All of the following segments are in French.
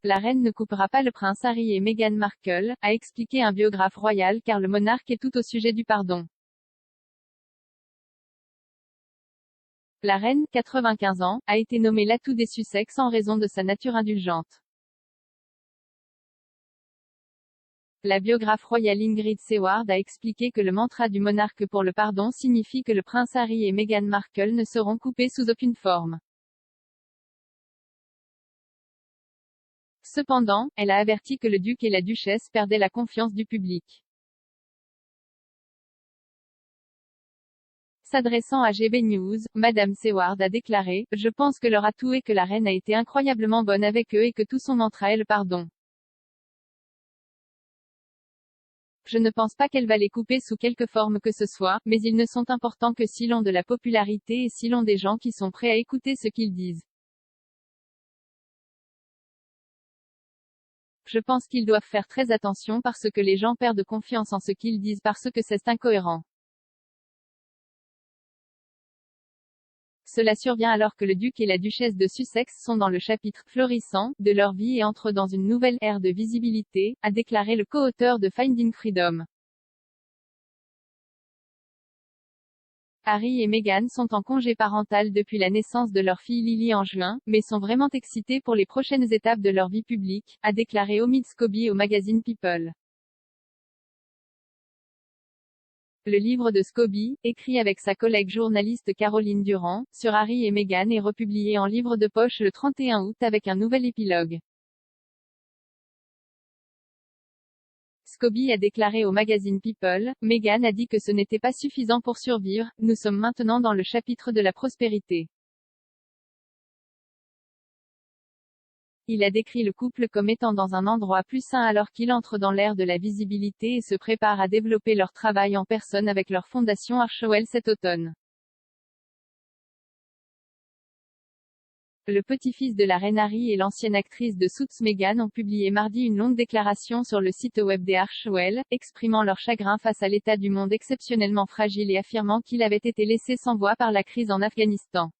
La reine ne coupera pas le prince Harry et Meghan Markle, a expliqué un biographe royal car le monarque est tout au sujet du pardon. La reine, 95 ans, a été nommée l'atout des Sussex en raison de sa nature indulgente. La biographe royale Ingrid Seward a expliqué que le mantra du monarque pour le pardon signifie que le prince Harry et Meghan Markle ne seront coupés sous aucune forme. Cependant, elle a averti que le duc et la duchesse perdaient la confiance du public. S'adressant à GB News, Madame Seward a déclaré « Je pense que leur atout est que la reine a été incroyablement bonne avec eux et que tout son mantra est le pardon. Je ne pense pas qu'elle va les couper sous quelque forme que ce soit, mais ils ne sont importants que s'ils ont de la popularité et s'ils ont des gens qui sont prêts à écouter ce qu'ils disent. Je pense qu'ils doivent faire très attention parce que les gens perdent confiance en ce qu'ils disent parce que c'est incohérent. Cela survient alors que le duc et la duchesse de Sussex sont dans le chapitre « florissant » de leur vie et entrent dans une nouvelle ère de visibilité, a déclaré le co-auteur de Finding Freedom. Harry et Meghan sont en congé parental depuis la naissance de leur fille Lily en juin, mais sont vraiment excités pour les prochaines étapes de leur vie publique, a déclaré Omid Scobie au magazine People. Le livre de Scobie, écrit avec sa collègue journaliste Caroline Durand, sur Harry et Meghan est republié en livre de poche le 31 août avec un nouvel épilogue. Scobie a déclaré au magazine People, Meghan a dit que ce n'était pas suffisant pour survivre, nous sommes maintenant dans le chapitre de la prospérité. Il a décrit le couple comme étant dans un endroit plus sain alors qu'il entre dans l'ère de la visibilité et se prépare à développer leur travail en personne avec leur fondation Archewell cet automne. Le petit-fils de la reine Harry et l'ancienne actrice de Suits Meghan ont publié mardi une longue déclaration sur le site web des Archewell, exprimant leur chagrin face à l'état du monde exceptionnellement fragile et affirmant qu'il avait été laissé sans voix par la crise en Afghanistan.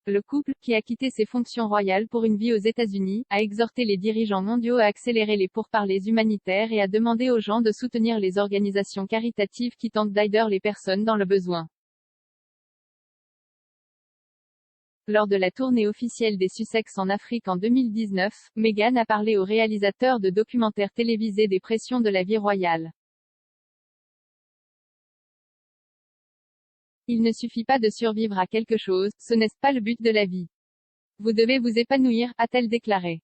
Le couple, qui a quitté ses fonctions royales pour une vie aux États-Unis, a exhorté les dirigeants mondiaux à accélérer les pourparlers humanitaires et a demandé aux gens de soutenir les organisations caritatives qui tentent d'aider les personnes dans le besoin. Lors de la tournée officielle des Sussex en Afrique en 2019, Meghan a parlé aux réalisateurs de documentaires télévisés des pressions de la vie royale. Il ne suffit pas de survivre à quelque chose, ce n'est pas le but de la vie. Vous devez vous épanouir, a-t-elle déclaré.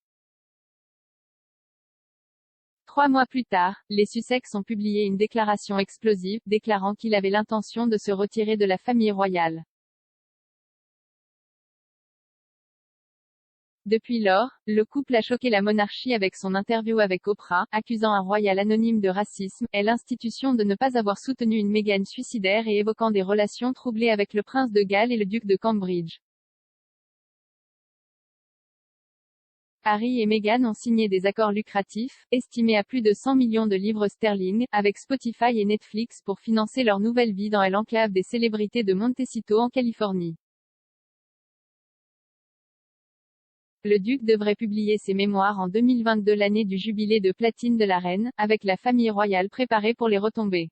3 mois plus tard, les Sussex ont publié une déclaration explosive, déclarant qu'il avait l'intention de se retirer de la famille royale. Depuis lors, le couple a choqué la monarchie avec son interview avec Oprah, accusant un royal anonyme de racisme, et l'institution de ne pas avoir soutenu une Meghan suicidaire et évoquant des relations troublées avec le prince de Galles et le duc de Cambridge. Harry et Meghan ont signé des accords lucratifs, estimés à plus de 100 millions de livres sterling, avec Spotify et Netflix pour financer leur nouvelle vie dans l'enclave des célébrités de Montecito en Californie. Le duc devrait publier ses mémoires en 2022, l'année du jubilé de platine de la reine, avec la famille royale préparée pour les retombées.